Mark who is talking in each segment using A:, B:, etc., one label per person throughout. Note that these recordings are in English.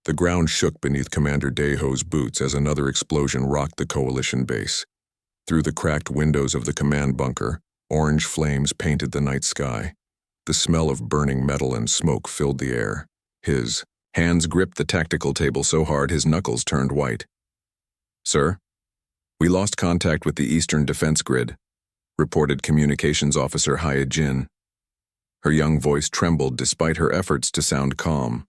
A: The ground shook beneath Commander Daeho's boots as another explosion rocked the Coalition base. Through the cracked windows of the command bunker, orange flames painted the night sky. The smell of burning metal and smoke filled the air. His hands gripped the tactical table so hard his knuckles turned white. "Sir, we lost contact with the Eastern Defense Grid," reported Communications Officer Haya Jin. Her young voice trembled despite her efforts to sound calm.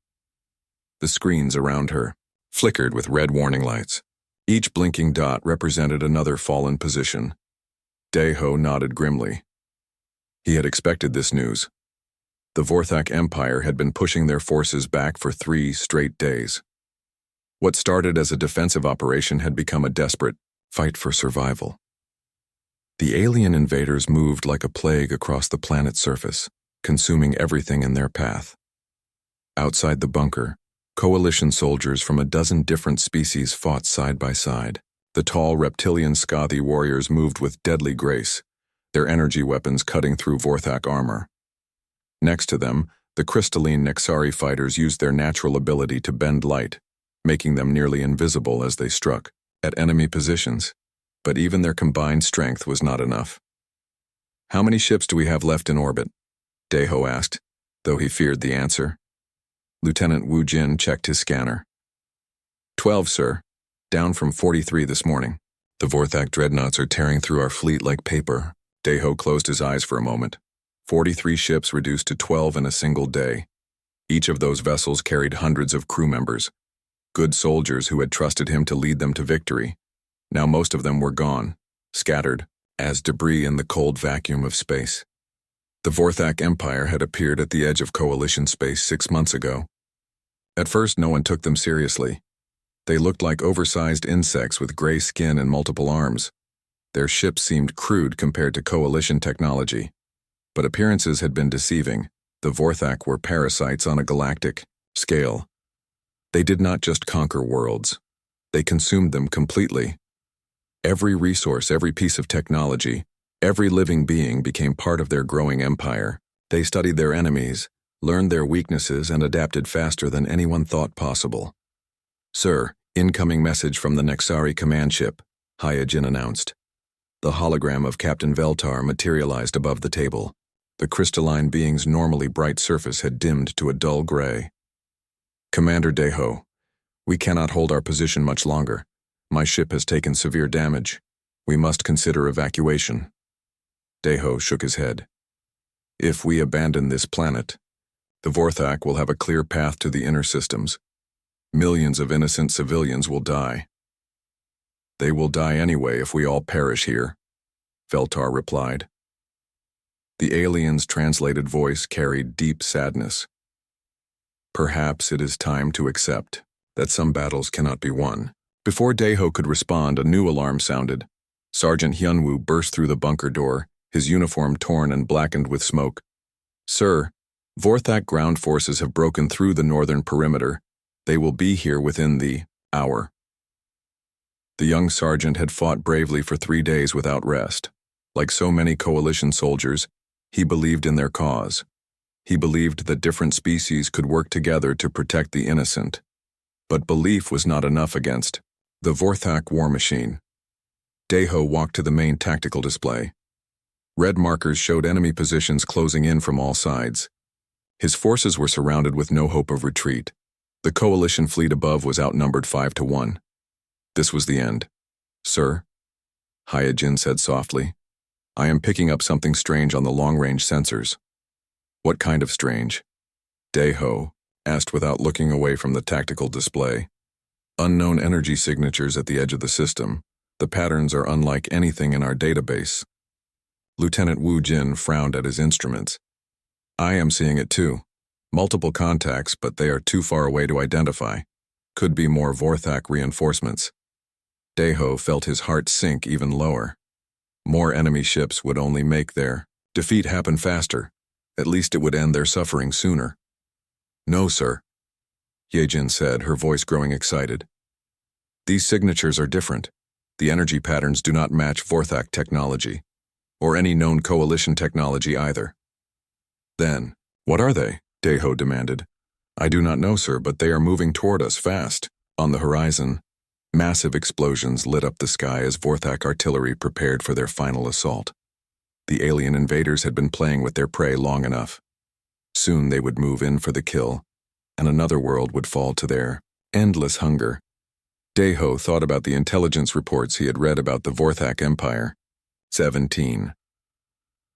A: The screens around her flickered with red warning lights. Each blinking dot represented another fallen position. Daeho nodded grimly. He had expected this news. The Vorthak Empire had been pushing their forces back for 3 straight days. What started as a defensive operation had become a desperate fight for survival. The alien invaders moved like a plague across the planet's surface, consuming everything in their path. Outside the bunker, Coalition soldiers from a dozen different species fought side by side. The tall reptilian Skathi warriors moved with deadly grace, their energy weapons cutting through Vorthak armor. Next to them, the crystalline Nexari fighters used their natural ability to bend light, making them nearly invisible as they struck at enemy positions. But even their combined strength was not enough. "How many ships do we have left in orbit?" Daeho asked, though he feared the answer. Lieutenant Wu Jin checked his scanner. 12, sir. Down from 43 this morning. The Vorthak dreadnoughts are tearing through our fleet like paper. Daeho closed his eyes for a moment. 43 ships reduced to 12 in a single day. Each of those vessels carried hundreds of crew members, good soldiers who had trusted him to lead them to victory. Now most of them were gone, scattered, as debris in the cold vacuum of space. The Vorthak Empire had appeared at the edge of Coalition space 6 months ago. At first, no one took them seriously. They looked like oversized insects with gray skin and multiple arms. Their ships seemed crude compared to Coalition technology. But appearances had been deceiving. The Vorthak were parasites on a galactic scale. They did not just conquer worlds. They consumed them completely. Every resource, every piece of technology, every living being became part of their growing empire. They studied their enemies, learned their weaknesses, and adapted faster than anyone thought possible. "Sir, incoming message from the Nexari command ship," Haya Jin announced. The hologram of Captain Veltar materialized above the table. The crystalline being's normally bright surface had dimmed to a dull gray. "Commander Daeho, we cannot hold our position much longer. My ship has taken severe damage. We must consider evacuation." Daeho shook his head. "If we abandon this planet, the Vorthak will have a clear path to the inner systems. Millions of innocent civilians will die." "They will die anyway if we all perish here," Veltar replied. The alien's translated voice carried deep sadness. "Perhaps it is time to accept that some battles cannot be won." Before Daeho could respond, a new alarm sounded. Sergeant Hyunwoo burst through the bunker door, his uniform torn and blackened with smoke. "Sir, Vorthak ground forces have broken through the northern perimeter. They will be here within the hour." The young sergeant had fought bravely for 3 days without rest. Like so many Coalition soldiers, he believed in their cause. He believed that different species could work together to protect the innocent. But belief was not enough against the Vorthak war machine. Daeho walked to the main tactical display. Red markers showed enemy positions closing in from all sides. His forces were surrounded with no hope of retreat. The Coalition fleet above was outnumbered 5-1. This was the end. "Sir," Haya Jin said softly, "I am picking up something strange on the long-range sensors." "What kind of strange?" Daeho asked without looking away from the tactical display. "Unknown energy signatures at the edge of the system. The patterns are unlike anything in our database." Lieutenant Wu Jin frowned at his instruments. "I am seeing it too. Multiple contacts, but they are too far away to identify. Could be more Vorthak reinforcements." Daeho felt his heart sink even lower. More enemy ships would only make their defeat happen faster. At least it would end their suffering sooner. "No, sir," Yejin said, her voice growing excited. "These signatures are different. The energy patterns do not match Vorthak technology, or any known Coalition technology either." "Then, what are they?" Daeho demanded. I do not know, sir, but they are moving toward us fast. On the horizon, massive explosions lit up the sky as Vorthak artillery prepared for their final assault. The alien invaders had been playing with their prey long enough. Soon they would move in for the kill, and another world would fall to their endless hunger. Deho thought about the intelligence reports he had read about the Vorthak Empire. 17.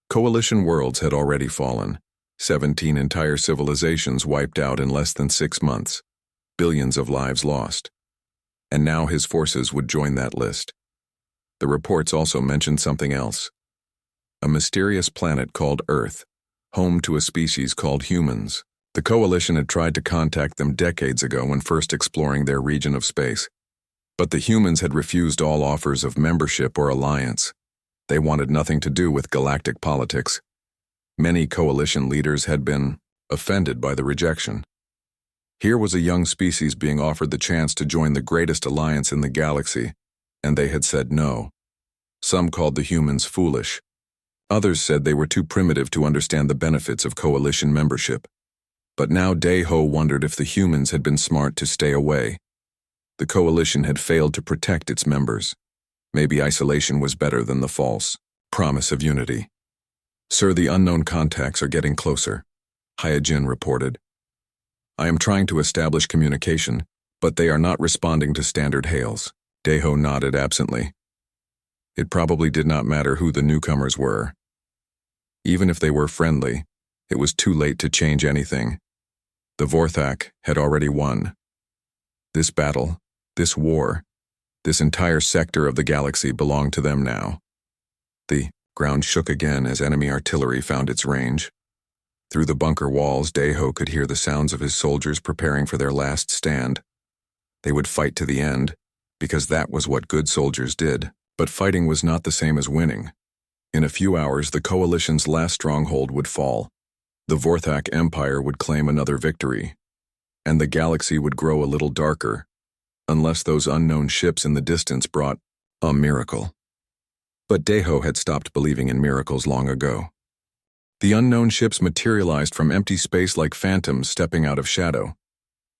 A: Coalition worlds had already fallen. 17 entire civilizations wiped out in less than 6 months. Billions of lives lost. And now his forces would join that list. The reports also mentioned something else. A mysterious planet called Earth, home to a species called humans. The Coalition had tried to contact them decades ago when first exploring their region of space. But the humans had refused all offers of membership or alliance. They wanted nothing to do with galactic politics. Many Coalition leaders had been offended by the rejection. Here was a young species being offered the chance to join the greatest alliance in the galaxy, and they had said no. Some called the humans foolish. Others said they were too primitive to understand the benefits of Coalition membership. But now Deho wondered if the humans had been smart to stay away. The Coalition had failed to protect its members. Maybe isolation was better than the false promise of unity. Sir, the unknown contacts are getting closer, Hyojin reported. I am trying to establish communication, but they are not responding to standard hails. Deho nodded absently. It probably did not matter who the newcomers were. Even if they were friendly, it was too late to change anything. The Vorthak had already won. This battle, this war, this entire sector of the galaxy belonged to them now. The ground shook again as enemy artillery found its range. Through the bunker walls, Deho could hear the sounds of his soldiers preparing for their last stand. They would fight to the end, because that was what good soldiers did. But fighting was not the same as winning. In a few hours, the Coalition's last stronghold would fall. The Vorthak Empire would claim another victory. And the galaxy would grow a little darker, unless those unknown ships in the distance brought a miracle. But Deho had stopped believing in miracles long ago. The unknown ships materialized from empty space like phantoms stepping out of shadow.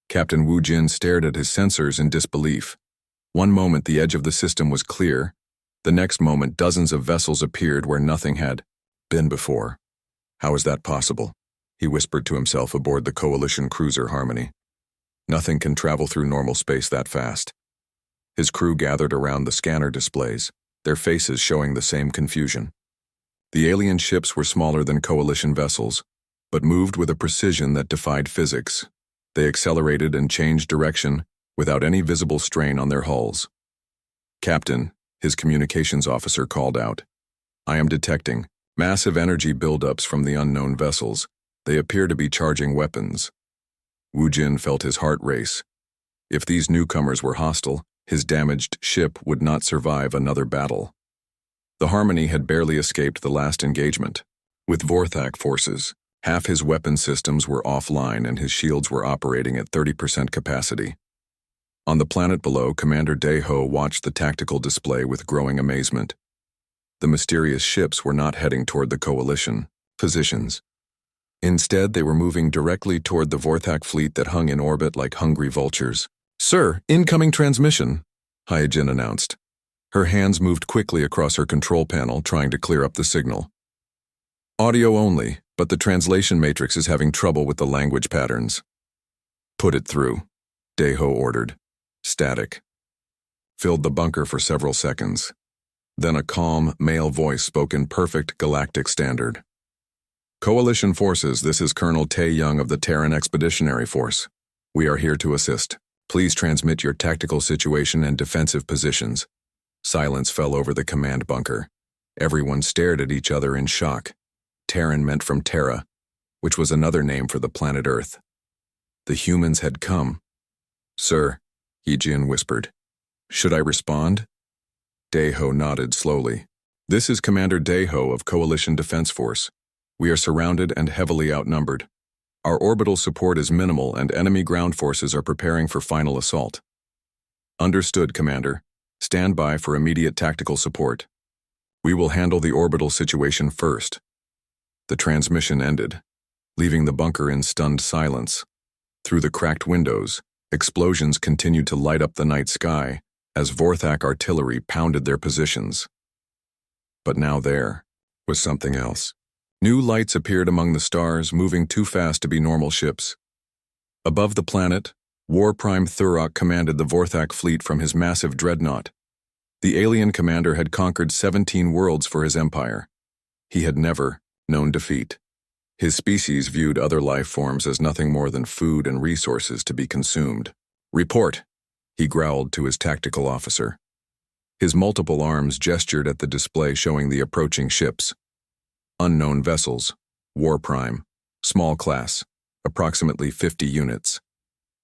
A: Captain Wu Jin stared at his sensors in disbelief. One moment the edge of the system was clear. The next moment dozens of vessels appeared where nothing had been before. How is that possible? He whispered to himself aboard the Coalition cruiser Harmony. Nothing can travel through normal space that fast. His crew gathered around the scanner displays, their faces showing the same confusion. The alien ships were smaller than Coalition vessels, but moved with a precision that defied physics. They accelerated and changed direction without any visible strain on their hulls. Captain, his communications officer called out, I am detecting massive energy buildups from the unknown vessels. They appear to be charging weapons. Wu Jin felt his heart race. If these newcomers were hostile, his damaged ship would not survive another battle. The Harmony had barely escaped the last engagement. With Vorthak forces, half his weapon systems were offline and his shields were operating at 30% capacity. On the planet below, Commander Deho watched the tactical display with growing amazement. The mysterious ships were not heading toward the Coalition positions. Instead, they were moving directly toward the Vorthak fleet that hung in orbit like hungry vultures. Sir, incoming transmission, Hyojin announced. Her hands moved quickly across her control panel, trying to clear up the signal. Audio only, but the translation matrix is having trouble with the language patterns. Put it through, Deho ordered. Static. Filled the bunker for several seconds. Then a calm, male voice spoke in perfect galactic standard. Coalition forces, this is Colonel Tae Young of the Terran Expeditionary Force. We are here to assist. Please transmit your tactical situation and defensive positions. Silence fell over the command bunker. Everyone stared at each other in shock. Terran meant from Terra, which was another name for the planet Earth. The humans had come. Sir, Hyojin whispered. Should I respond? Deho nodded slowly. This is Commander Deho of Coalition Defense Force. We are surrounded and heavily outnumbered. Our orbital support is minimal and enemy ground forces are preparing for final assault. Understood, Commander. Stand by for immediate tactical support. We will handle the orbital situation first. The transmission ended, leaving the bunker in stunned silence. Through the cracked windows, explosions continued to light up the night sky as Vorthak artillery pounded their positions. But now there was something else. New lights appeared among the stars, moving too fast to be normal ships. Above the planet, War Prime Thurok commanded the Vorthak fleet from his massive dreadnought. The alien commander had conquered 17 worlds for his empire. He had never known defeat. His species viewed other life forms as nothing more than food and resources to be consumed. "Report," he growled to his tactical officer. His multiple arms gestured at the display showing the approaching ships. Unknown vessels, War Prime, small class, approximately 50 units.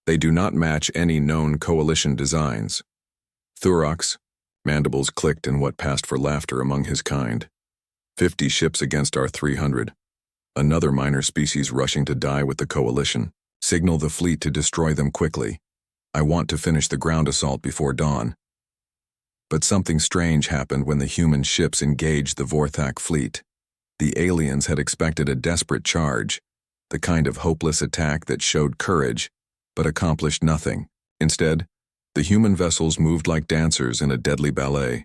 A: They do not match any known coalition designs. Thurok's mandibles clicked in what passed for laughter among his kind. 50 ships against our 300. Another minor species rushing to die with the coalition. Signal the fleet to destroy them quickly. I want to finish the ground assault before dawn. But something strange happened when the human ships engaged the Vorthak fleet. The aliens had expected a desperate charge, the kind of hopeless attack that showed courage, but accomplished nothing. Instead, the human vessels moved like dancers in a deadly ballet.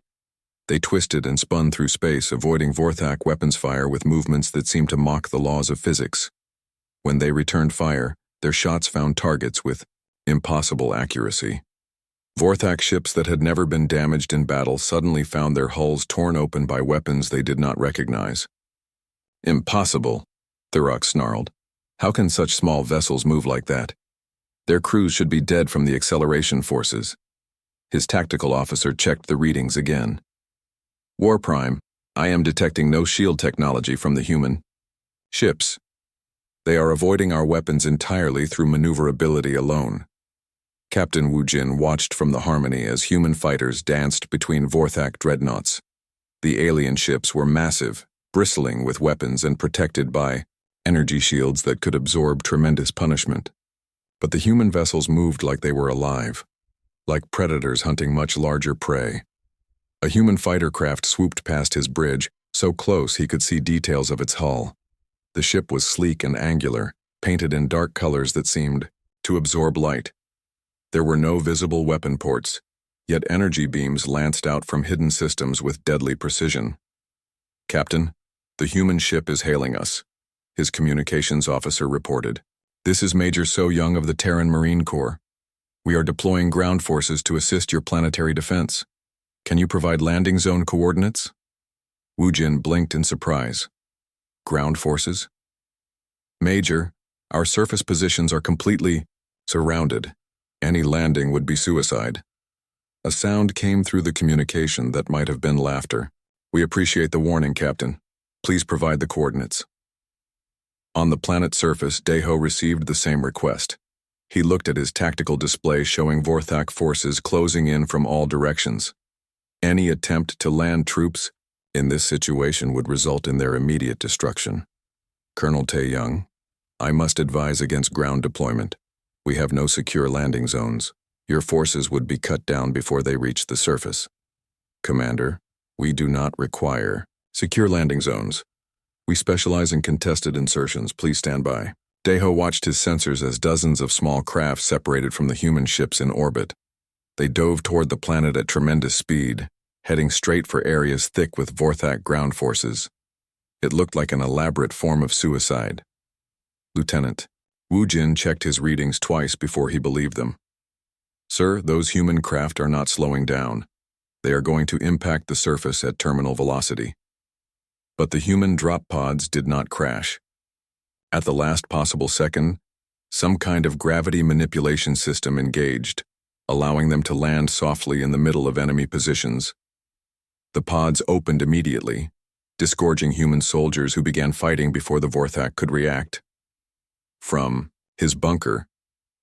A: They twisted and spun through space, avoiding Vorthak weapons fire with movements that seemed to mock the laws of physics. When they returned fire, their shots found targets with impossible accuracy. Vorthak ships that had never been damaged in battle suddenly found their hulls torn open by weapons they did not recognize. "Impossible," Thurok snarled. "How can such small vessels move like that? Their crews should be dead from the acceleration forces." His tactical officer checked the readings again. "War Prime, I am detecting no shield technology from the human ships. They are avoiding our weapons entirely through maneuverability alone." Captain Wu Jin watched from the Harmony as human fighters danced between Vorthak dreadnoughts. The alien ships were massive, bristling with weapons and protected by energy shields that could absorb tremendous punishment. But the human vessels moved like they were alive, like predators hunting much larger prey. A human fighter craft swooped past his bridge, so close he could see details of its hull. The ship was sleek and angular, painted in dark colors that seemed to absorb light. There were no visible weapon ports, yet energy beams lanced out from hidden systems with deadly precision. "Captain, the human ship is hailing us," his communications officer reported. "This is Major So Young of the Terran Marine Corps. We are deploying ground forces to assist your planetary defense. Can you provide landing zone coordinates?" Wu Jin blinked in surprise. "Ground forces?" "Major, our surface positions are completely surrounded. Any landing would be suicide." A sound came through the communication that might have been laughter. "We appreciate the warning, Captain. Please provide the coordinates." On the planet's surface, Daeho received the same request. He looked at his tactical display showing Vorthak forces closing in from all directions. Any attempt to land troops in this situation would result in their immediate destruction. "Colonel Tae-young, I must advise against ground deployment. We have no secure landing zones. Your forces would be cut down before they reach the surface." "Commander, we do not require secure landing zones. We specialize in contested insertions. Please stand by." Daeho watched his sensors as dozens of small craft separated from the human ships in orbit. They dove toward the planet at tremendous speed, heading straight for areas thick with Vorthak ground forces. It looked like an elaborate form of suicide. "Lieutenant," Wu Jin checked his readings twice before he believed them. "Sir, those human craft are not slowing down. They are going to impact the surface at terminal velocity." But the human drop pods did not crash. At the last possible second, some kind of gravity manipulation system engaged, allowing them to land softly in the middle of enemy positions. The pods opened immediately, disgorging human soldiers who began fighting before the Vorthak could react. From his bunker,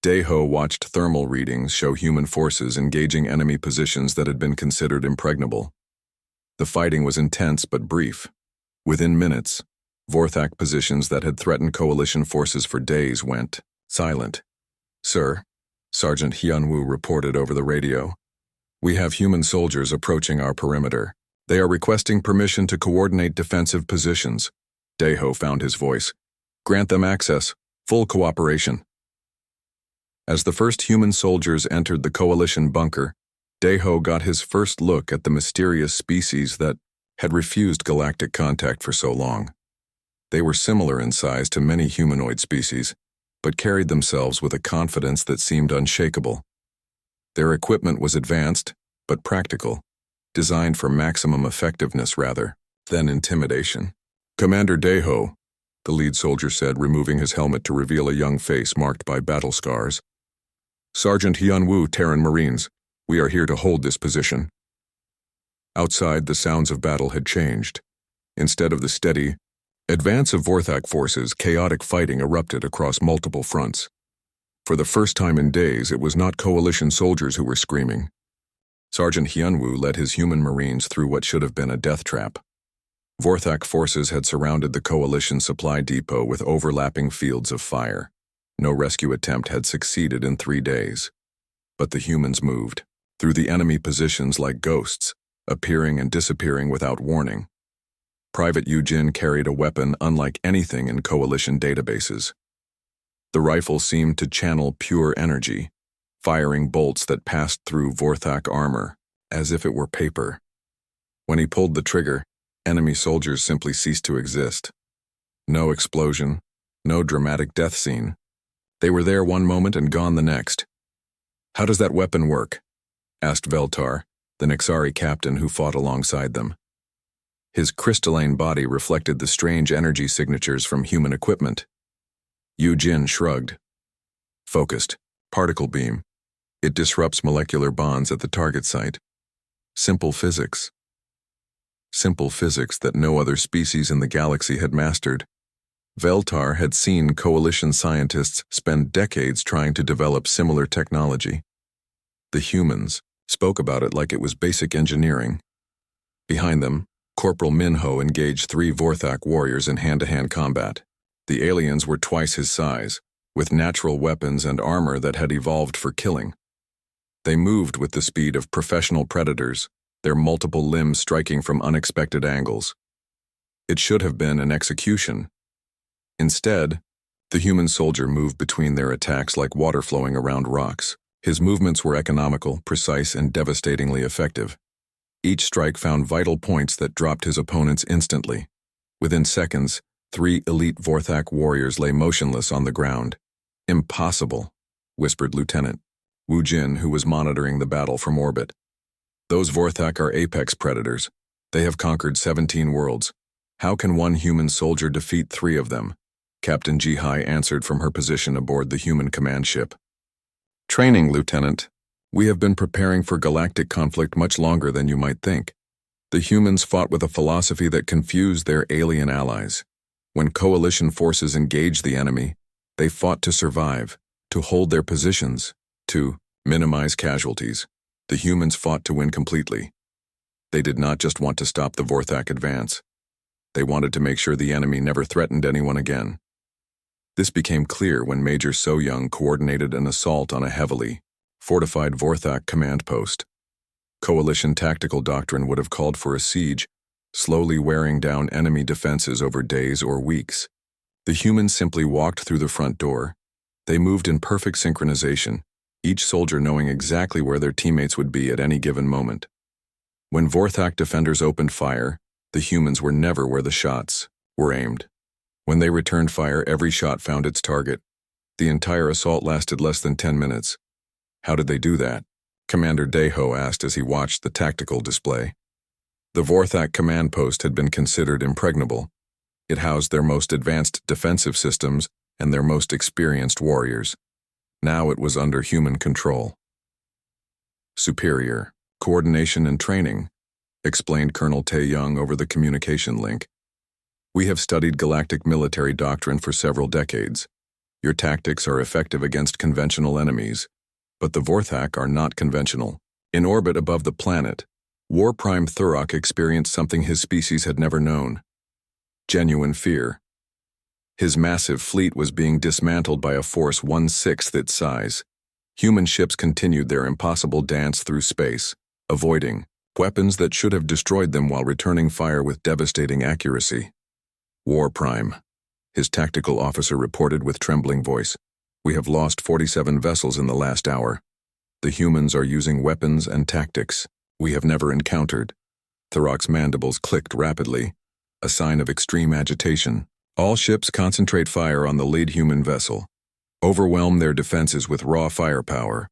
A: Daeho watched thermal readings show human forces engaging enemy positions that had been considered impregnable. The fighting was intense but brief. Within minutes, Vorthak positions that had threatened coalition forces for days went silent. "Sir," Sergeant Hyunwoo reported over the radio, "we have human soldiers approaching our perimeter. They are requesting permission to coordinate defensive positions." Daeho found his voice. "Grant them access. Full cooperation." As the first human soldiers entered the Coalition bunker, Deho got his first look at the mysterious species that had refused galactic contact for so long. They were similar in size to many humanoid species, but carried themselves with a confidence that seemed unshakable. Their equipment was advanced, but practical, designed for maximum effectiveness rather than intimidation. "Commander Deho," the lead soldier said, removing his helmet to reveal a young face marked by battle scars. "Sergeant Hyunwoo, Terran Marines, we are here to hold this position." Outside, the sounds of battle had changed. Instead of the steady advance of Vorthak forces, chaotic fighting erupted across multiple fronts. For the first time in days, it was not Coalition soldiers who were screaming. Sergeant Hyunwoo led his human Marines through what should have been a death trap. Vorthak forces had surrounded the Coalition supply depot with overlapping fields of fire. No rescue attempt had succeeded in 3 days. But the humans moved through the enemy positions like ghosts, appearing and disappearing without warning. Private Eugene carried a weapon unlike anything in Coalition databases. The rifle seemed to channel pure energy, firing bolts that passed through Vorthak armor, as if it were paper. When he pulled the trigger, enemy soldiers simply ceased to exist. No explosion, no dramatic death scene. They were there one moment and gone the next. "How does that weapon work?" asked Veltar, the Nixari captain who fought alongside them. His crystalline body reflected the strange energy signatures from human equipment. Eugene shrugged. "Focused. Particle beam. It disrupts molecular bonds at the target site. Simple physics." Simple physics that no other species in the galaxy had mastered. Veltar had seen Coalition scientists spend decades trying to develop similar technology. The humans spoke about it like it was basic engineering. Behind them, Corporal Minho engaged 3 Vorthak warriors in hand-to-hand combat. The aliens were twice his size, with natural weapons and armor that had evolved for killing. They moved with the speed of professional predators, their multiple limbs striking from unexpected angles. It should have been an execution. Instead, the human soldier moved between their attacks like water flowing around rocks. His movements were economical, precise, and devastatingly effective. Each strike found vital points that dropped his opponents instantly. Within seconds, 3 elite Vorthak warriors lay motionless on the ground. "Impossible," whispered Lieutenant Wu Jin, who was monitoring the battle from orbit. "Those Vorthak are apex predators. They have conquered 17 worlds. How can one human soldier defeat 3 of them?" Captain Jihai answered from her position aboard the human command ship. "Training, Lieutenant. We have been preparing for galactic conflict much longer than you might think. The humans fought with a philosophy that confused their alien allies. When Coalition forces engaged the enemy, they fought to survive, to hold their positions, to minimize casualties. The humans fought to win completely. They did not just want to stop the Vorthak advance. They wanted to make sure the enemy never threatened anyone again. This became clear when Major So-young coordinated an assault on a heavily fortified Vorthak command post. Coalition tactical doctrine would have called for a siege, slowly wearing down enemy defenses over days or weeks. The humans simply walked through the front door. They moved in perfect synchronization, each soldier knowing exactly where their teammates would be at any given moment. When Vorthak defenders opened fire, the humans were never where the shots were aimed. When they returned fire, every shot found its target. The entire assault lasted less than 10 minutes. "How did they do that?" Commander Deho asked as he watched the tactical display. The Vorthak command post had been considered impregnable. It housed their most advanced defensive systems and their most experienced warriors. Now it was under human control. "Superior coordination and training," explained Colonel Tae-young over the communication link. "We have studied galactic military doctrine for several decades. Your tactics are effective against conventional enemies, but the Vorthak are not conventional. In orbit above the planet, War Prime Thurok experienced something his species had never known: genuine fear. His massive fleet was being dismantled by a force 1/6 its size. Human ships continued their impossible dance through space, avoiding weapons that should have destroyed them while returning fire with devastating accuracy. "War Prime," his tactical officer reported with trembling voice. We have lost 47 vessels in the last hour. The humans are using weapons and tactics we have never encountered. Thurok's mandibles clicked rapidly, a sign of extreme agitation. All ships concentrate fire on the lead human vessel. Overwhelm their defenses with raw firepower.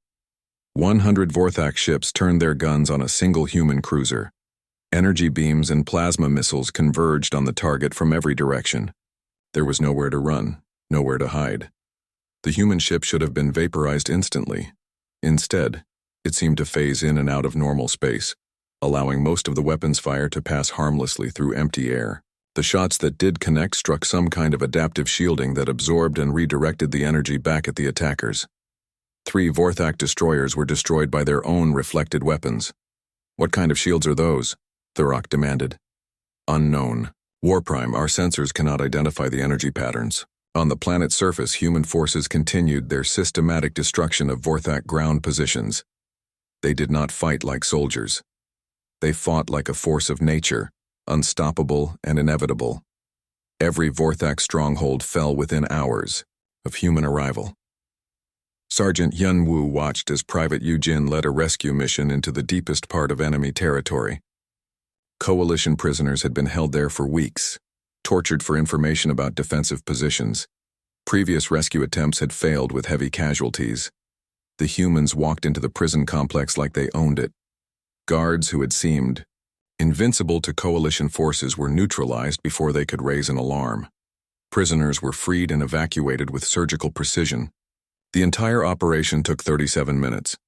A: 100 Vorthak ships turned their guns on a single human cruiser. Energy beams and plasma missiles converged on the target from every direction. There was nowhere to run, nowhere to hide. The human ship should have been vaporized instantly. Instead, it seemed to phase in and out of normal space, allowing most of the weapons fire to pass harmlessly through empty air. The shots that did connect struck some kind of adaptive shielding that absorbed and redirected the energy back at the attackers. 3 Vorthak destroyers were destroyed by their own reflected weapons. What kind of shields are those? Thurok demanded. Unknown. Warprime, our sensors cannot identify the energy patterns. On the planet's surface, human forces continued their systematic destruction of Vorthak ground positions. They did not fight like soldiers. They fought like a force of nature, unstoppable and inevitable. Every Vorthak stronghold fell within hours of human arrival. Sergeant Yun Wu watched as Private Yu Jin led a rescue mission into the deepest part of enemy territory. Coalition prisoners had been held there for weeks, tortured for information about defensive positions. Previous rescue attempts had failed with heavy casualties. The humans walked into the prison complex like they owned it. Guards who had seemed invincible to coalition forces were neutralized before they could raise an alarm. Prisoners were freed and evacuated with surgical precision. The entire operation took 37 minutes.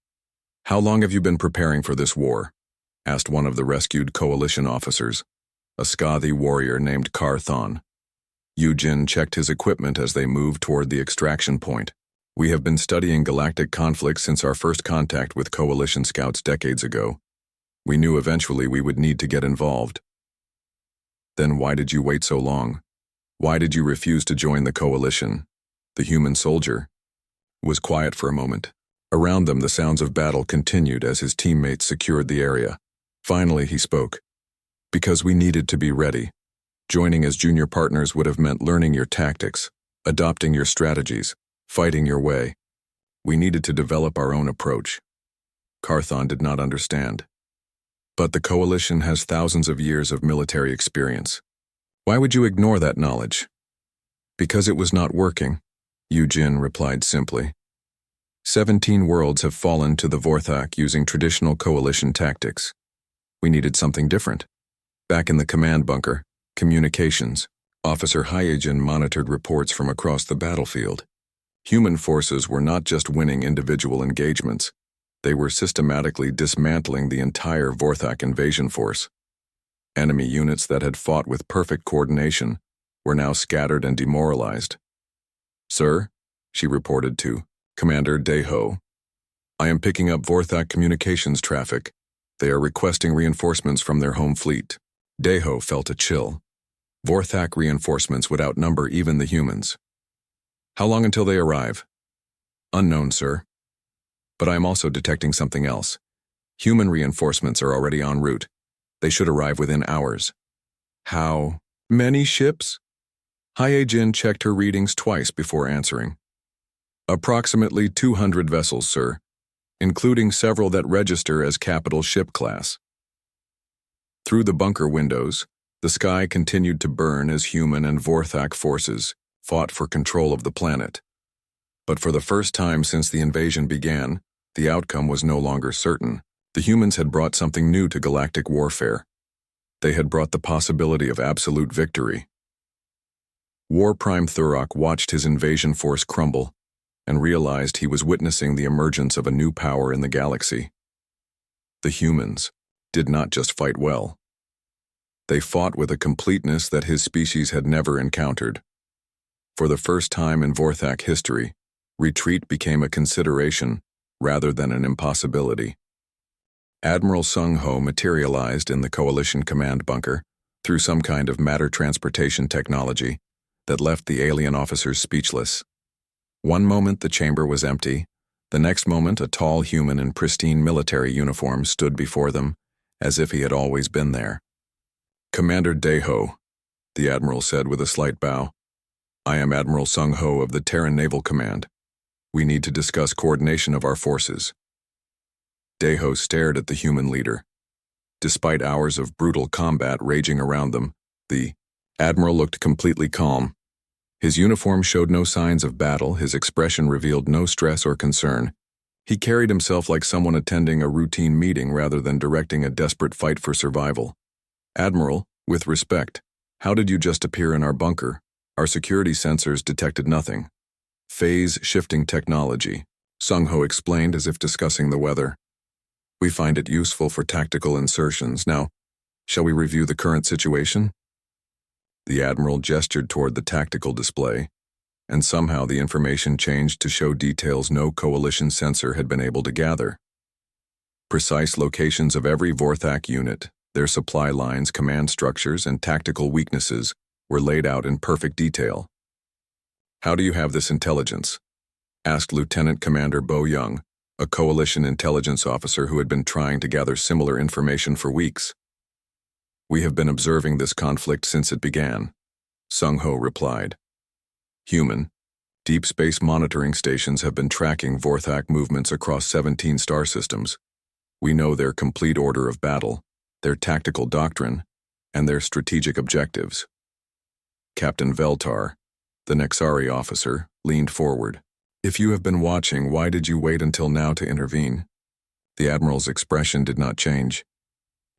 A: "How long have you been preparing for this war?" asked one of the rescued coalition officers, a Skathi warrior named Karthon. Yujin checked his equipment as they moved toward the extraction point. "We have been studying galactic conflicts since our first contact with coalition scouts decades ago. We knew eventually we would need to get involved." "Then why did you wait so long? Why did you refuse to join the coalition?" The human soldier was quiet for a moment. Around them, the sounds of battle continued as his teammates secured the area. Finally, he spoke. "Because we needed to be ready. Joining as junior partners would have meant learning your tactics, adopting your strategies, fighting your way. We needed to develop our own approach." Karthon did not understand. "But the coalition has thousands of years of military experience. Why would you ignore that knowledge?" "Because it was not working," Yujin replied simply. 17 worlds have fallen to the Vorthak using traditional coalition tactics. We needed something different. Back in the command bunker, communications, Officer Hyejin monitored reports from across the battlefield. Human forces were not just winning individual engagements. They were systematically dismantling the entire Vorthak invasion force. Enemy units that had fought with perfect coordination were now scattered and demoralized. "Sir," she reported to Commander Daeho, "I am picking up Vorthak communications traffic. They are requesting reinforcements from their home fleet." Daeho felt a chill. Vorthak reinforcements would outnumber even the humans. "How long until they arrive?" "Unknown, sir. But I am also detecting something else. Human reinforcements are already en route. They should arrive within hours." "How many ships?" Hyejin checked her readings twice before answering. "Approximately 200 vessels, sir, including several that register as capital ship class." Through the bunker windows, the sky continued to burn as human and Vorthak forces fought for control of the planet. But for the first time since the invasion began, the outcome was no longer certain. The humans had brought something new to galactic warfare. They had brought the possibility of absolute victory. Warprime Thurok watched his invasion force crumble and realized he was witnessing the emergence of a new power in the galaxy. The humans did not just fight well. They fought with a completeness that his species had never encountered. For the first time in Vorthak history, retreat became a consideration rather than an impossibility. Admiral Sung Ho materialized in the Coalition command bunker through some kind of matter transportation technology that left the alien officers speechless. One moment the chamber was empty, the next moment a tall human in pristine military uniform stood before them, as if he had always been there. "Commander Daeho," the admiral said with a slight bow. "I am Admiral Sung Ho of the Terran Naval Command. We need to discuss coordination of our forces. Deho stared at the human leader. Despite hours of brutal combat raging around them, the admiral looked completely calm. His uniform showed no signs of battle, his expression revealed no stress or concern. He carried himself like someone attending a routine meeting rather than directing a desperate fight for survival. Admiral, with respect, how did you just appear in our bunker? Our security sensors detected nothing. Phase-shifting technology, Sung-Ho explained as if discussing the weather. We find it useful for tactical insertions. Now, shall we review the current situation? The Admiral gestured toward the tactical display, and somehow the information changed to show details no coalition sensor had been able to gather. Precise locations of every Vorthak unit, their supply lines, command structures, and tactical weaknesses were laid out in perfect detail. How do you have this intelligence? Asked Lieutenant Commander Bo Young, a coalition intelligence officer who had been trying to gather similar information for weeks. We have been observing this conflict since it began, Sung-Ho replied. Human, deep space monitoring stations have been tracking Vorthak movements across 17 star systems. We know their complete order of battle, their tactical doctrine, and their strategic objectives. Captain Veltar, the Nexari officer, leaned forward. If you have been watching, why did you wait until now to intervene? The Admiral's expression did not change.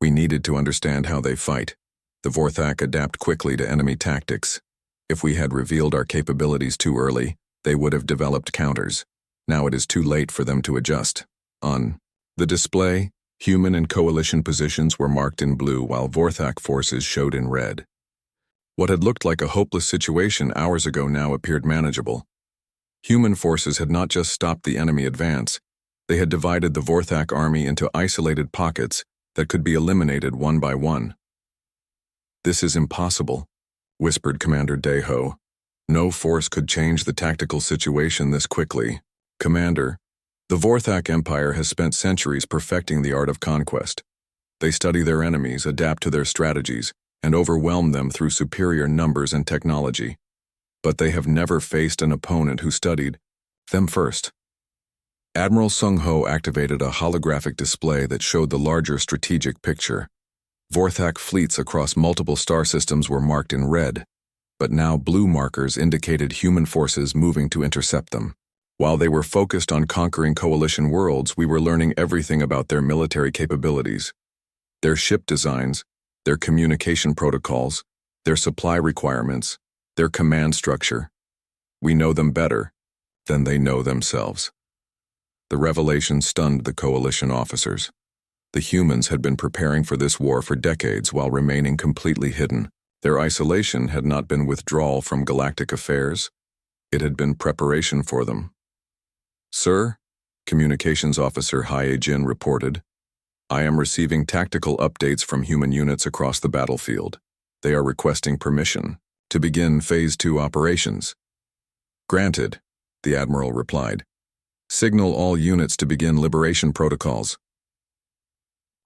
A: We needed to understand how they fight. The Vorthak adapt quickly to enemy tactics. If we had revealed our capabilities too early, they would have developed counters. Now it is too late for them to adjust. On the display, human and coalition positions were marked in blue while Vorthak forces showed in red. What had looked like a hopeless situation hours ago now appeared manageable. Human forces had not just stopped the enemy advance, they had divided the Vorthak army into isolated pockets that could be eliminated one by one. This is impossible, whispered Commander Deho. No force could change the tactical situation this quickly. Commander, the Vorthak Empire has spent centuries perfecting the art of conquest. They study their enemies, adapt to their strategies, and overwhelm them through superior numbers and technology. But they have never faced an opponent who studied them first. Admiral Sung-Ho activated a holographic display that showed the larger strategic picture. Vorthak fleets across multiple star systems were marked in red, but now blue markers indicated human forces moving to intercept them. While they were focused on conquering coalition worlds, we were learning everything about their military capabilities, their ship designs, their communication protocols, their supply requirements, their command structure. We know them better than they know themselves. The revelation stunned the coalition officers. The humans had been preparing for this war for decades while remaining completely hidden. Their isolation had not been withdrawal from galactic affairs. It had been preparation for them. Sir, Communications Officer Hae Jin reported, I am receiving tactical updates from human units across the battlefield. They are requesting permission to begin Phase 2 operations. Granted, the Admiral replied. Signal all units to begin liberation protocols.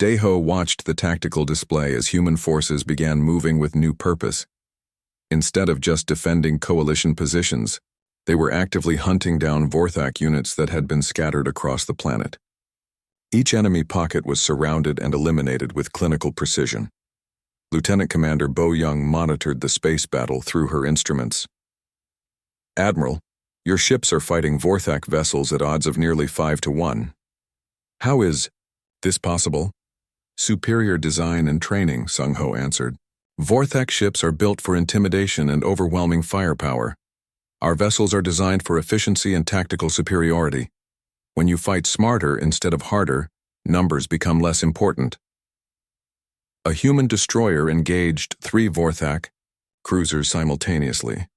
A: Deho watched the tactical display as human forces began moving with new purpose. Instead of just defending coalition positions, they were actively hunting down Vorthak units that had been scattered across the planet. Each enemy pocket was surrounded and eliminated with clinical precision. Lieutenant Commander Bo Young monitored the space battle through her instruments. Admiral, your ships are fighting Vorthak vessels at odds of nearly 5-1. How is this possible? Superior design and training, Sung-Ho answered. Vorthak ships are built for intimidation and overwhelming firepower. Our vessels are designed for efficiency and tactical superiority. When you fight smarter instead of harder, numbers become less important. A human destroyer engaged 3 Vorthak cruisers simultaneously,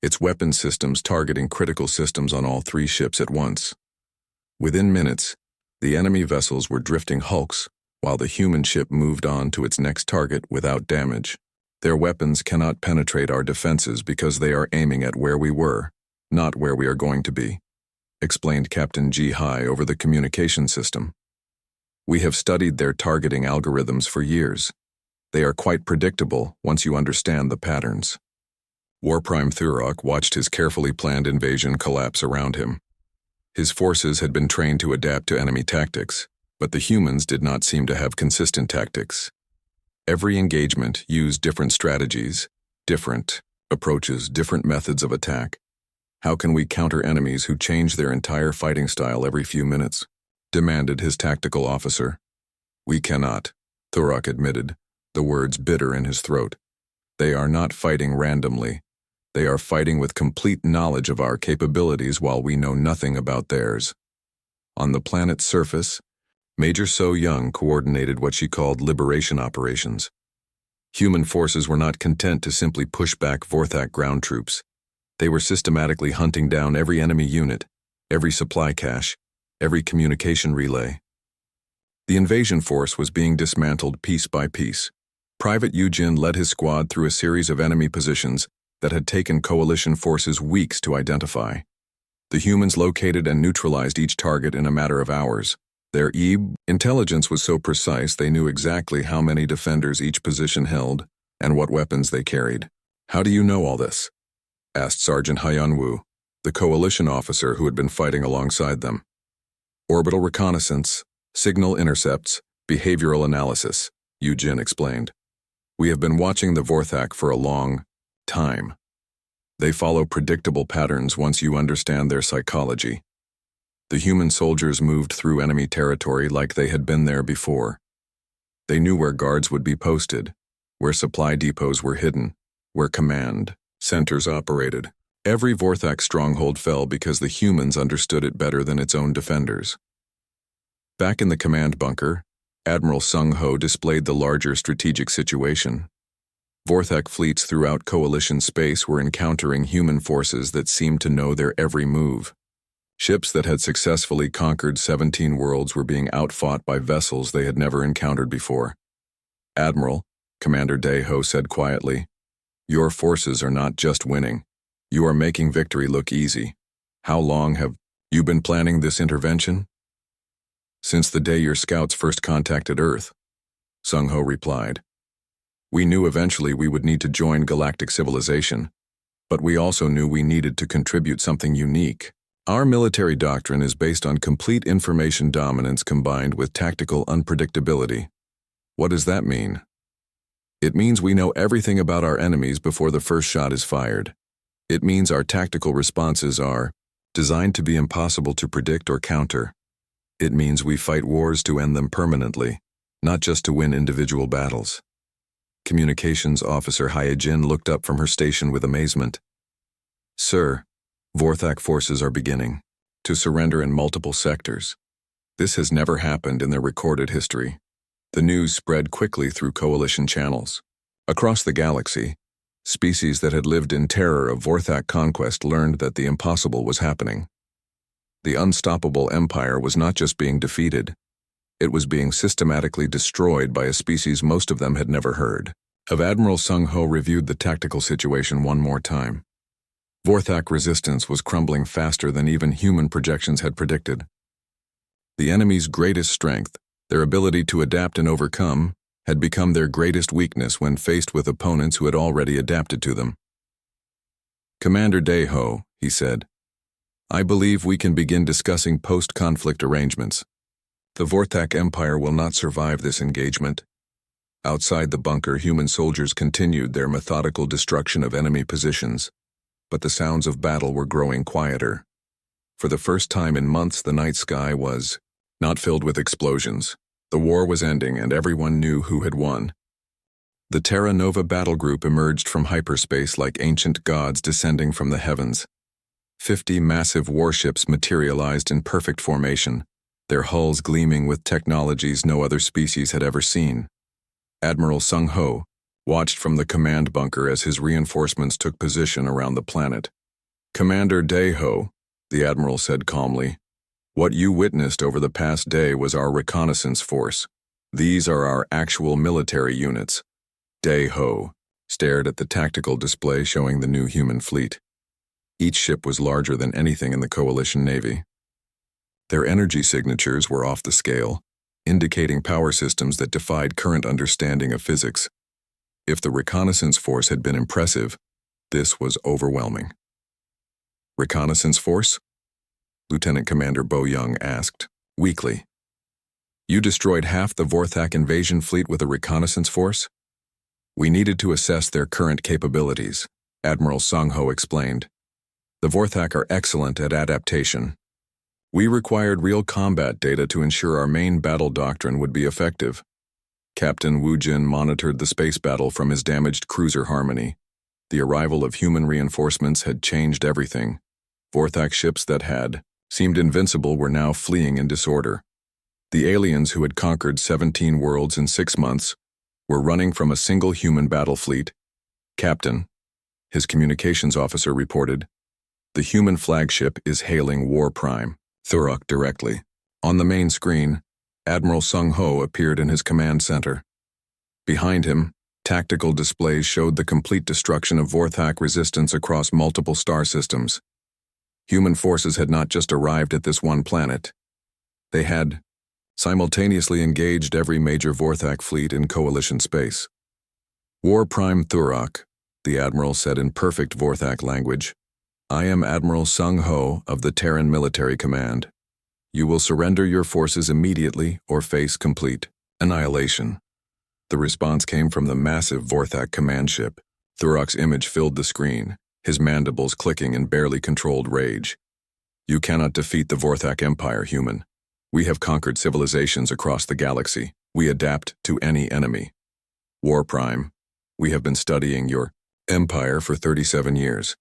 A: its weapon systems targeting critical systems on all 3 ships at once. Within minutes, the enemy vessels were drifting hulks, while the human ship moved on to its next target without damage. Their weapons cannot penetrate our defenses because they are aiming at where we were, not where we are going to be, explained Captain Ji Hai over the communication system. We have studied their targeting algorithms for years. They are quite predictable once you understand the patterns. War Prime Thurok watched his carefully planned invasion collapse around him. His forces had been trained to adapt to enemy tactics, but the humans did not seem to have consistent tactics. Every engagement used different strategies, different approaches, different methods of attack. How can we counter enemies who change their entire fighting style every few minutes? Demanded his tactical officer. We cannot, Thurak admitted, the words bitter in his throat. They are not fighting randomly. They are fighting with complete knowledge of our capabilities while we know nothing about theirs. On the planet's surface, Major So Young coordinated what she called liberation operations. Human forces were not content to simply push back Vorthak ground troops. They were systematically hunting down every enemy unit, every supply cache, every communication relay. The invasion force was being dismantled piece by piece. Private Yujin led his squad through a series of enemy positions that had taken coalition forces weeks to identify. The humans located and neutralized each target in a matter of hours. Their intelligence was so precise they knew exactly how many defenders each position held and what weapons they carried. How do you know all this? Asked Sergeant Hyanwu, the coalition officer who had been fighting alongside them. Orbital reconnaissance, signal intercepts, behavioral analysis, Yujin explained. We have been watching the Vorthak for a long time. They follow predictable patterns once you understand their psychology. The human soldiers moved through enemy territory like they had been there before. They knew where guards would be posted, where supply depots were hidden, where command centers operated. Every Vorthak stronghold fell because the humans understood it better than its own defenders. Back in the command bunker, Admiral Sung Ho displayed the larger strategic situation. Vorthak fleets throughout coalition space were encountering human forces that seemed to know their every move. Ships that had successfully conquered 17 worlds were being outfought by vessels they had never encountered before. Admiral, Commander Daeho said quietly, your forces are not just winning. You are making victory look easy. How long have you been planning this intervention? Since the day your scouts first contacted Earth, Sung Ho replied. We knew eventually we would need to join galactic civilization, but we also knew we needed to contribute something unique. Our military doctrine is based on complete information dominance combined with tactical unpredictability. What does that mean? It means we know everything about our enemies before the first shot is fired. It means our tactical responses are designed to be impossible to predict or counter. It means we fight wars to end them permanently, not just to win individual battles. Communications Officer Hyejin looked up from her station with amazement. Sir, Vorthak forces are beginning to surrender in multiple sectors. This has never happened in their recorded history. The news spread quickly through coalition channels. Across the galaxy, species that had lived in terror of Vorthak conquest learned that the impossible was happening. The unstoppable empire was not just being defeated, it was being systematically destroyed by a species most of them had never heard of. Admiral Sung Ho reviewed the tactical situation one more time. Vorthak resistance was crumbling faster than even human projections had predicted. The enemy's greatest strength, their ability to adapt and overcome, had become their greatest weakness when faced with opponents who had already adapted to them. Commander Daeho, he said, I believe we can begin discussing post-conflict arrangements. The Vorthak Empire will not survive this engagement. Outside the bunker, human soldiers continued their methodical destruction of enemy positions, but the sounds of battle were growing quieter. For the first time in months, the night sky was not filled with explosions. The war was ending, and everyone knew who had won. The Terra Nova battle group emerged from hyperspace like ancient gods descending from the heavens. 50 massive warships materialized in perfect formation, their hulls gleaming with technologies no other species had ever seen. Admiral Sung Ho watched from the command bunker as his reinforcements took position around the planet. Commander Daeho, the admiral said calmly, what you witnessed over the past day was our reconnaissance force. These are our actual military units. Daeho stared at the tactical display showing the new human fleet. Each ship was larger than anything in the coalition navy. Their energy signatures were off the scale, indicating power systems that defied current understanding of physics. If the reconnaissance force had been impressive, this was overwhelming. Reconnaissance force? Lieutenant Commander Bo Young asked, weakly. You destroyed half the Vorthak invasion fleet with a reconnaissance force? We needed to assess their current capabilities, Admiral Sung Ho explained. The Vorthak are excellent at adaptation. We required real combat data to ensure our main battle doctrine would be effective. Captain Wu Jin monitored the space battle from his damaged cruiser Harmony. The arrival of human reinforcements had changed everything. Vorthak ships that had seemed invincible were now fleeing in disorder. The aliens who had conquered 17 worlds in 6 months were running from a single human battle fleet. Captain, his communications officer reported, the human flagship is hailing War Prime, Thurok directly. On the main screen, Admiral Sung Ho appeared in his command center. Behind him, tactical displays showed the complete destruction of Vorthak resistance across multiple star systems. Human forces had not just arrived at this one planet. They had simultaneously engaged every major Vorthak fleet in Coalition space. War Prime Thurok, the Admiral said in perfect Vorthak language, I am Admiral Sung Ho of the Terran Military Command. You will surrender your forces immediately or face complete annihilation. The response came from the massive Vorthak command ship. Thurok's image filled the screen, his mandibles clicking in barely controlled rage. You cannot defeat the Vorthak Empire, human. We have conquered civilizations across the galaxy. We adapt to any enemy. War Prime, we have been studying your empire for 37 years.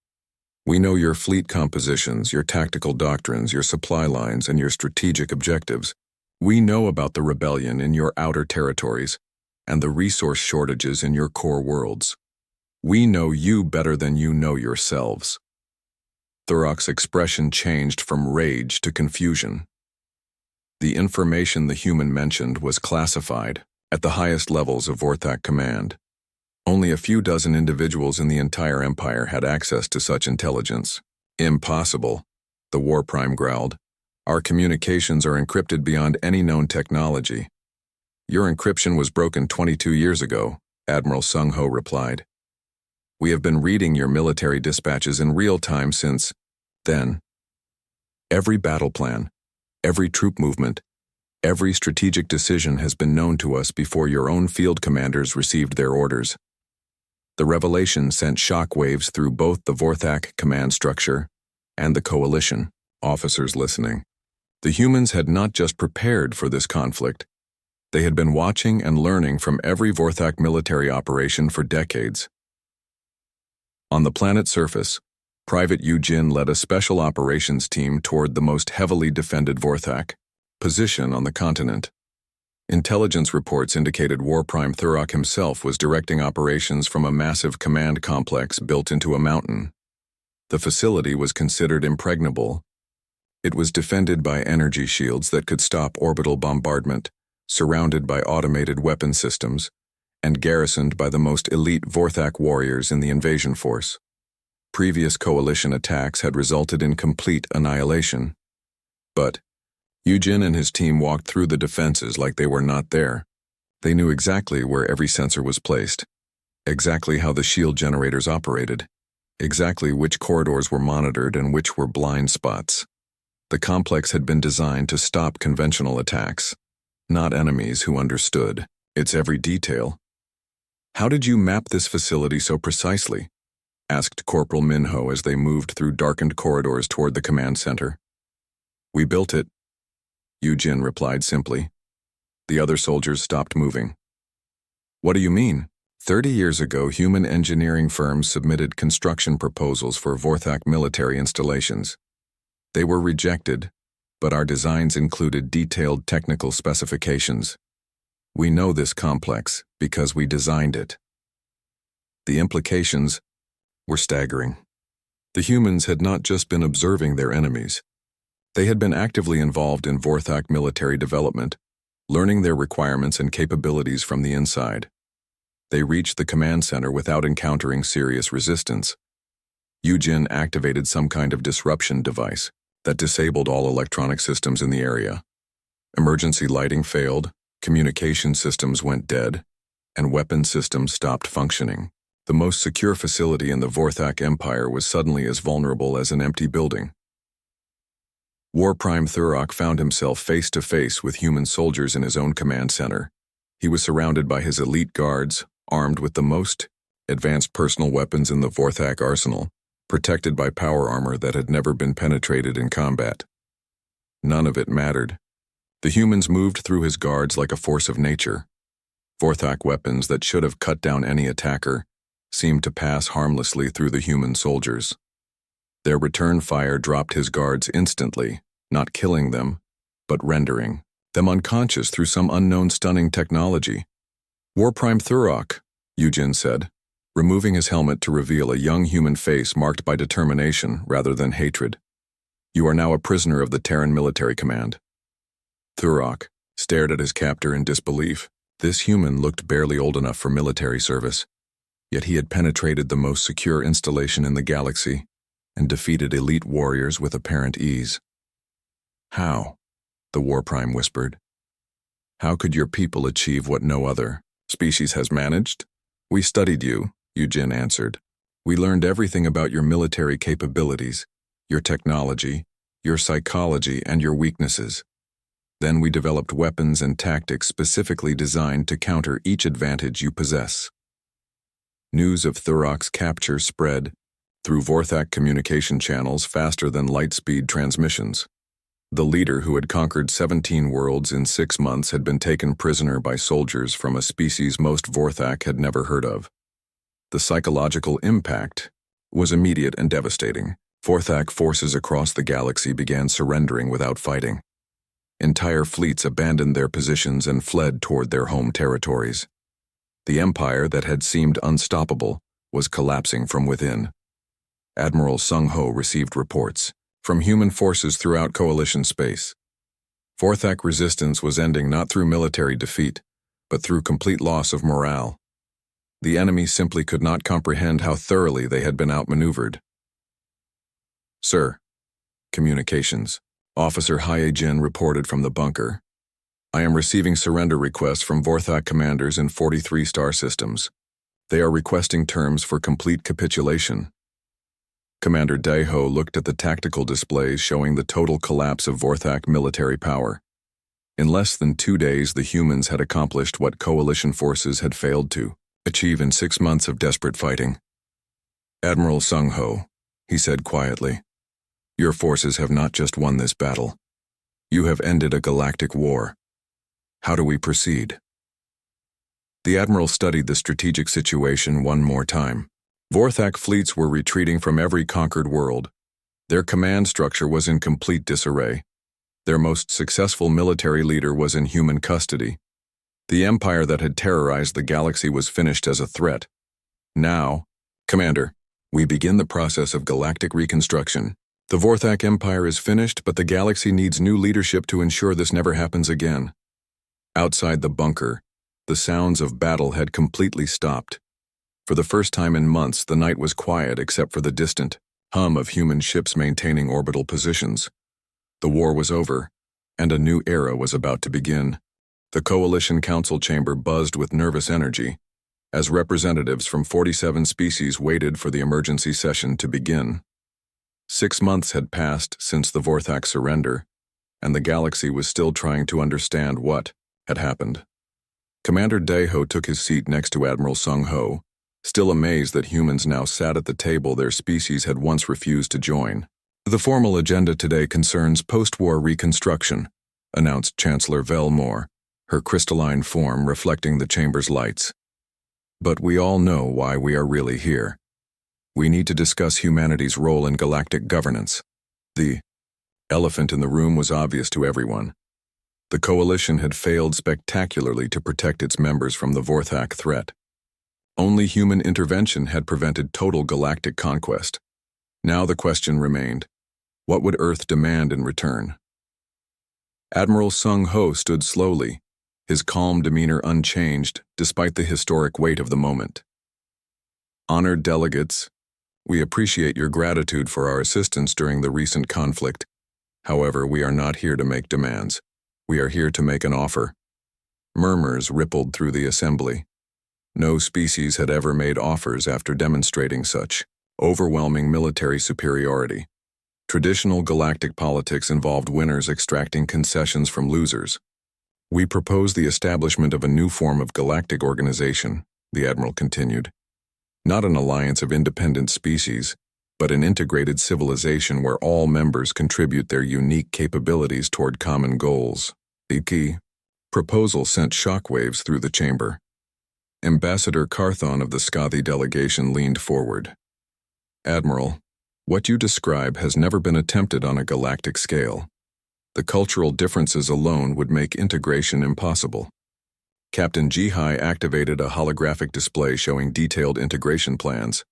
A: We know your fleet compositions, your tactical doctrines, your supply lines, and your strategic objectives. We know about the rebellion in your outer territories and the resource shortages in your core worlds. We know you better than you know yourselves. Thurok's expression changed from rage to confusion. The information the human mentioned was classified at the highest levels of Vorthak command. Only a few dozen individuals in the entire empire had access to such intelligence. Impossible, the War Prime growled. Our communications are encrypted beyond any known technology. Your encryption was broken 22 years ago, Admiral Sung Ho replied. We have been reading your military dispatches in real time since then. Every battle plan, every troop movement, every strategic decision has been known to us before your own field commanders received their orders. The revelation sent shockwaves through both the Vorthak command structure and the Coalition, officers listening. The humans had not just prepared for this conflict. They had been watching and learning from every Vorthak military operation for decades. On the planet's surface, Private Yu Jin led a special operations team toward the most heavily defended Vorthak position on the continent. Intelligence reports indicated War Prime Thurok himself was directing operations from a massive command complex built into a mountain. The facility was considered impregnable. It was defended by energy shields that could stop orbital bombardment, surrounded by automated weapon systems, and garrisoned by the most elite Vorthak warriors in the invasion force. Previous coalition attacks had resulted in complete annihilation. But Yu Jin and his team walked through the defenses like they were not there. They knew exactly where every sensor was placed, exactly how the shield generators operated, exactly which corridors were monitored and which were blind spots. The complex had been designed to stop conventional attacks, not enemies who understood its every detail. How did you map this facility so precisely? Asked Corporal Minho as they moved through darkened corridors toward the command center. We built it, Yu Jin replied simply. The other soldiers stopped moving. What do you mean? 30 years ago, human engineering firms submitted construction proposals for Vorthak military installations. They were rejected, but our designs included detailed technical specifications. We know this complex because we designed it. The implications were staggering. The humans had not just been observing their enemies. They had been actively involved in Vorthak military development, learning their requirements and capabilities from the inside. They reached the command center without encountering serious resistance. Yu Jin activated some kind of disruption device that disabled all electronic systems in the area. Emergency lighting failed, communication systems went dead, and weapon systems stopped functioning. The most secure facility in the Vorthak Empire was suddenly as vulnerable as an empty building. War Prime Thurok found himself face to face with human soldiers in his own command center. He was surrounded by his elite guards, armed with the most advanced personal weapons in the Vorthak arsenal, protected by power armor that had never been penetrated in combat. None of it mattered. The humans moved through his guards like a force of nature. Vorthak weapons that should have cut down any attacker seemed to pass harmlessly through the human soldiers. Their return fire dropped his guards instantly, not killing them, but rendering them unconscious through some unknown stunning technology. War Prime Thurok, Yujin said, removing his helmet to reveal a young human face marked by determination rather than hatred. You are now a prisoner of the Terran Military Command. Thurok stared at his captor in disbelief. This human looked barely old enough for military service, yet he had penetrated the most secure installation in the galaxy and defeated elite warriors with apparent ease. How? The War Prime whispered. How could your people achieve what no other species has managed? We studied you, Yujin answered. We learned everything about your military capabilities, your technology, your psychology, and your weaknesses. Then we developed weapons and tactics specifically designed to counter each advantage you possess. News of Thurok's capture spread through Vorthak communication channels faster than light-speed transmissions. The leader who had conquered 17 worlds in 6 months had been taken prisoner by soldiers from a species most Vorthak had never heard of. The psychological impact was immediate and devastating. Vorthak forces across the galaxy began surrendering without fighting. Entire fleets abandoned their positions and fled toward their home territories. The empire that had seemed unstoppable was collapsing from within. Admiral Sung Ho received reports from human forces throughout coalition space. Vorthak resistance was ending not through military defeat, but through complete loss of morale. The enemy simply could not comprehend how thoroughly they had been outmaneuvered. Sir, communications. Officer Hyejin reported from the bunker. I am receiving surrender requests from Vorthak commanders in 43 star systems. They are requesting terms for complete capitulation. Commander Daeho looked at the tactical displays showing the total collapse of Vorthak military power. In less than 2 days, the humans had accomplished what coalition forces had failed to achieve in 6 months of desperate fighting. Admiral Sung Ho, he said quietly, your forces have not just won this battle. You have ended a galactic war. How do we proceed? The Admiral studied the strategic situation one more time. Vorthak fleets were retreating from every conquered world. Their command structure was in complete disarray. Their most successful military leader was in human custody. The empire that had terrorized the galaxy was finished as a threat. Now, Commander, we begin the process of galactic reconstruction. The Vorthak Empire is finished, but the galaxy needs new leadership to ensure this never happens again. Outside the bunker, the sounds of battle had completely stopped. For the first time in months, the night was quiet except for the distant hum of human ships maintaining orbital positions. The war was over, and a new era was about to begin. The Coalition Council chamber buzzed with nervous energy as representatives from 47 species waited for the emergency session to begin. 6 months had passed since the Vorthak surrender, and the galaxy was still trying to understand what had happened. Commander Daeho took his seat next to Admiral Sung Ho, still amazed that humans now sat at the table their species had once refused to join. The formal agenda today concerns post-war reconstruction, announced Chancellor Velmore, her crystalline form reflecting the chamber's lights. But we all know why we are really here. We need to discuss humanity's role in galactic governance. The elephant in the room was obvious to everyone. The coalition had failed spectacularly to protect its members from the Vorthak threat. Only human intervention had prevented total galactic conquest. Now the question remained, what would Earth demand in return? Admiral Sung Ho stood slowly, his calm demeanor unchanged despite the historic weight of the moment. Honored delegates, we appreciate your gratitude for our assistance during the recent conflict. However, we are not here to make demands. We are here to make an offer. Murmurs rippled through the assembly. No species had ever made offers after demonstrating such overwhelming military superiority. Traditional galactic politics involved winners extracting concessions from losers. We propose the establishment of a new form of galactic organization, the Admiral continued. Not an alliance of independent species, but an integrated civilization where all members contribute their unique capabilities toward common goals. The key proposal sent shockwaves through the chamber. Ambassador Carthon of the Scathi delegation leaned forward. Admiral, what you describe has never been attempted on a galactic scale. The cultural differences alone would make integration impossible. Captain Jihai activated a holographic display showing detailed integration plans.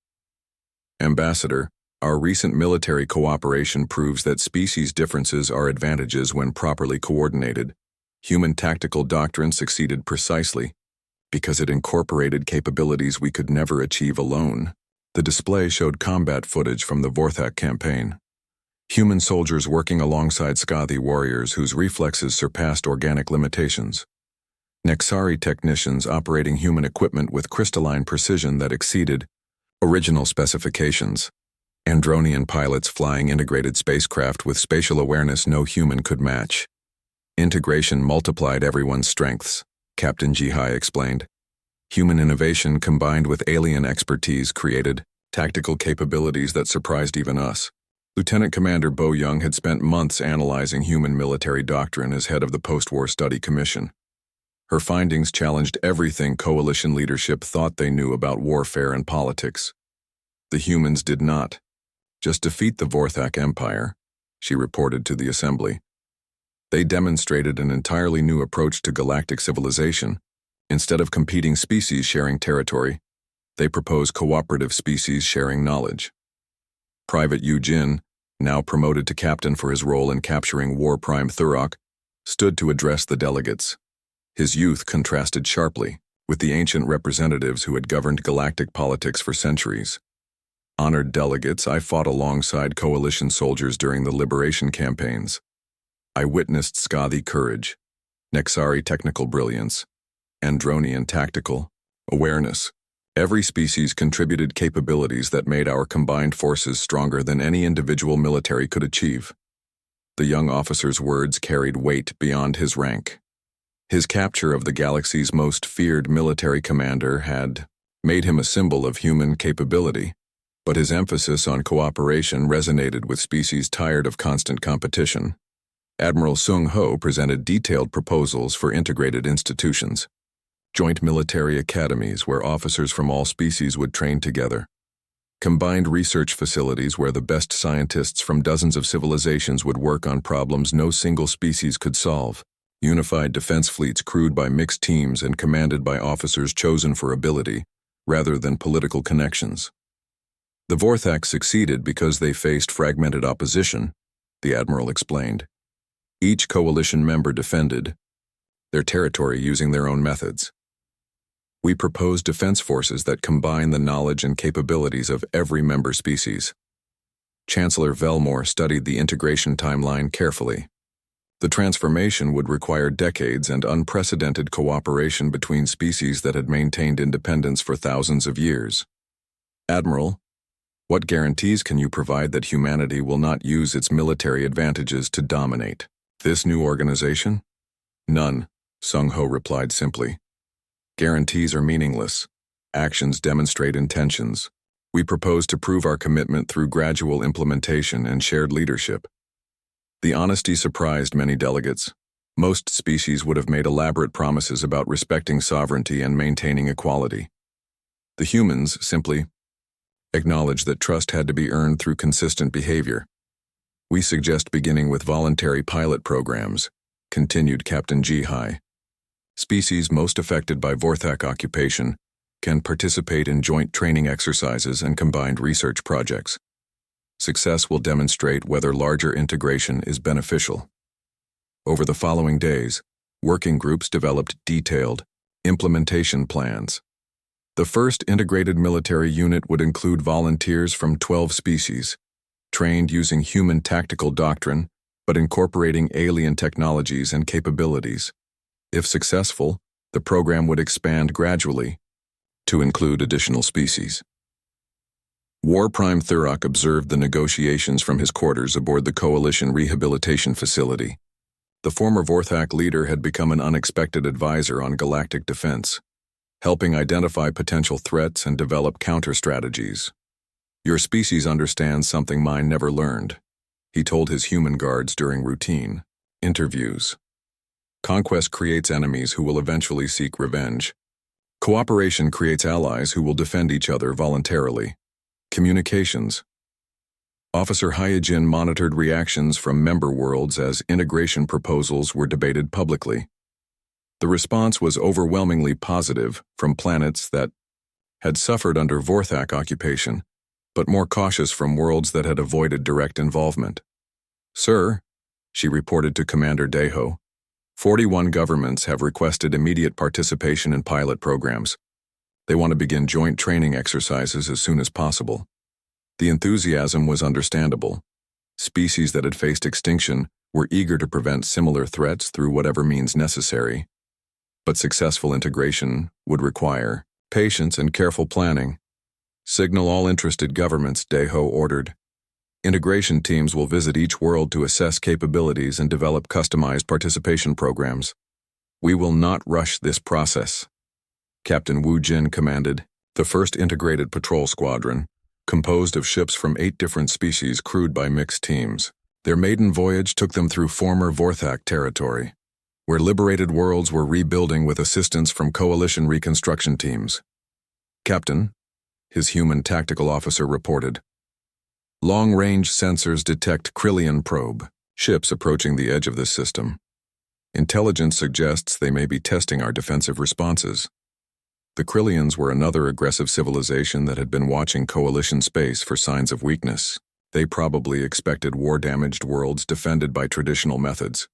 A: Ambassador, our recent military cooperation proves that species differences are advantages when properly coordinated. Human tactical doctrine succeeded precisely because it incorporated capabilities we could never achieve alone. The display showed combat footage from the Vorthak campaign. Human soldiers working alongside Scathi warriors whose reflexes surpassed organic limitations. Nexari technicians operating human equipment with crystalline precision that exceeded original specifications. Andronian pilots flying integrated spacecraft with spatial awareness no human could match. Integration multiplied everyone's strengths, Captain Jihai explained. Human innovation combined with alien expertise created tactical capabilities that surprised even us. Lieutenant Commander Bo Young had spent months analyzing human military doctrine as head of the post-war study commission. Her findings challenged everything coalition leadership thought they knew about warfare and politics. The humans did not just defeat the Vorthak Empire, she reported to the assembly. They demonstrated an entirely new approach to galactic civilization. Instead of competing species sharing territory, they propose cooperative species sharing knowledge. Private Yu Jin, now promoted to captain for his role in capturing War Prime Thurok, stood to address the delegates. His youth contrasted sharply with the ancient representatives who had governed galactic politics for centuries. Honored delegates, I fought alongside coalition soldiers during the liberation campaigns. I witnessed Scathi courage, Nexari technical brilliance, Andronian tactical awareness. Every species contributed capabilities that made our combined forces stronger than any individual military could achieve. The young officer's words carried weight beyond his rank. His capture of the galaxy's most feared military commander had made him a symbol of human capability, but his emphasis on cooperation resonated with species tired of constant competition. Admiral Sung Ho presented detailed proposals for integrated institutions. Joint military academies where officers from all species would train together. Combined research facilities where the best scientists from dozens of civilizations would work on problems no single species could solve. Unified defense fleets crewed by mixed teams and commanded by officers chosen for ability, rather than political connections. The Vorthak succeeded because they faced fragmented opposition, the Admiral explained. Each coalition member defended their territory using their own methods. We propose defense forces that combine the knowledge and capabilities of every member species. Chancellor Velmore studied the integration timeline carefully. The transformation would require decades and unprecedented cooperation between species that had maintained independence for thousands of years. Admiral, what guarantees can you provide that humanity will not use its military advantages to dominate this new organization? None, Sung Ho replied simply. Guarantees are meaningless. Actions demonstrate intentions. We propose to prove our commitment through gradual implementation and shared leadership. The honesty surprised many delegates. Most species would have made elaborate promises about respecting sovereignty and maintaining equality. The humans simply acknowledged that trust had to be earned through consistent behavior. We suggest beginning with voluntary pilot programs, continued Captain Jihai. Species most affected by Vorthak occupation can participate in joint training exercises and combined research projects. Success will demonstrate whether larger integration is beneficial. Over the following days, working groups developed detailed implementation plans. The first integrated military unit would include volunteers from 12 species, trained using human tactical doctrine, but incorporating alien technologies and capabilities. If successful, the program would expand gradually to include additional species. War Prime Thurok observed the negotiations from his quarters aboard the Coalition Rehabilitation Facility. The former Vorthak leader had become an unexpected advisor on galactic defense, helping identify potential threats and develop counter-strategies. "Your species understands something mine never learned," he told his human guards during routine interviews. "Conquest creates enemies who will eventually seek revenge. Cooperation creates allies who will defend each other voluntarily." Communications. Officer Hyojin monitored reactions from member worlds as integration proposals were debated publicly. The response was overwhelmingly positive from planets that had suffered under Vorthak occupation, but more cautious from worlds that had avoided direct involvement. "Sir," she reported to Commander Deho, 41 governments have requested immediate participation in pilot programs. They want to begin joint training exercises as soon as possible. The enthusiasm was understandable. Species that had faced extinction were eager to prevent similar threats through whatever means necessary. But successful integration would require patience and careful planning. "Signal all interested governments," Deho ordered. "Integration teams will visit each world to assess capabilities and develop customized participation programs. We will not rush this process." Captain Wu Jin commanded the first integrated patrol squadron, composed of ships from 8 different species crewed by mixed teams. Their maiden voyage took them through former Vorthak territory, where liberated worlds were rebuilding with assistance from coalition reconstruction teams. "Captain," his human tactical officer reported, "long-range sensors detect Krillian probe ships approaching the edge of this system. Intelligence suggests they may be testing our defensive responses." The Krillians were another aggressive civilization that had been watching coalition space for signs of weakness. They probably expected war-damaged worlds defended by traditional methods.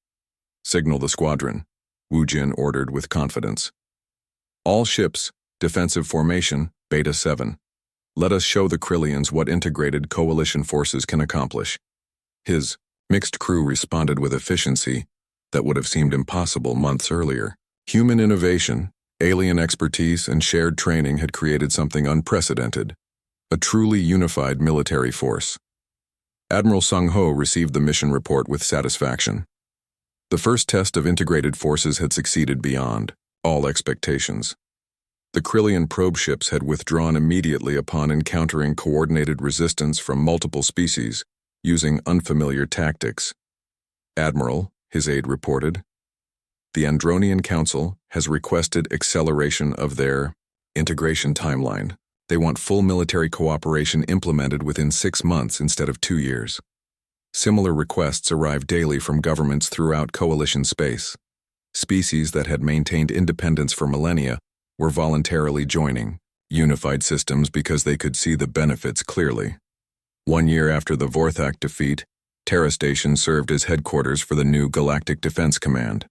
A: "Signal the squadron," Wu Jin ordered with confidence. "All ships, defensive formation, Beta 7. Let us show the Krillians what integrated coalition forces can accomplish." His mixed crew responded with efficiency that would have seemed impossible months earlier. Human innovation, alien expertise, and shared training had created something unprecedented, a truly unified military force. Admiral Sung Ho received the mission report with satisfaction. The first test of integrated forces had succeeded beyond all expectations. The Krillian probe ships had withdrawn immediately upon encountering coordinated resistance from multiple species, using unfamiliar tactics. "Admiral," his aide reported, "the Andronian Council has requested acceleration of their integration timeline. They want full military cooperation implemented within 6 months instead of 2 years. Similar requests arrive daily from governments throughout coalition space. Species that had maintained independence for millennia were voluntarily joining unified systems because they could see the benefits clearly." 1 year after the Vorthak defeat, Terra Station served as headquarters for the new Galactic Defense Command.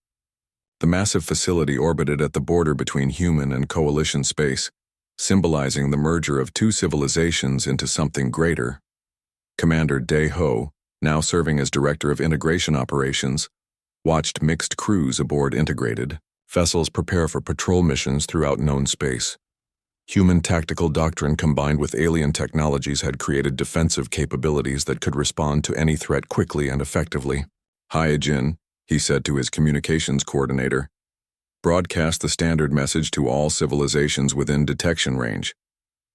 A: The massive facility orbited at the border between human and coalition space, symbolizing the merger of 2 civilizations into something greater. Commander Deho, now serving as Director of Integration Operations, watched mixed crews aboard integrated vessels prepare for patrol missions throughout known space. Human tactical doctrine combined with alien technologies had created defensive capabilities that could respond to any threat quickly and effectively. "Hyojin," he said to his communications coordinator, "broadcast the standard message to all civilizations within detection range."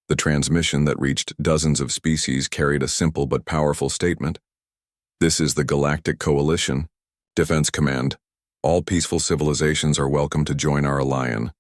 A: The transmission that reached dozens of species carried a simple but powerful statement. "This is the Galactic Coalition. Defense Command. All peaceful civilizations are welcome to join our alliance.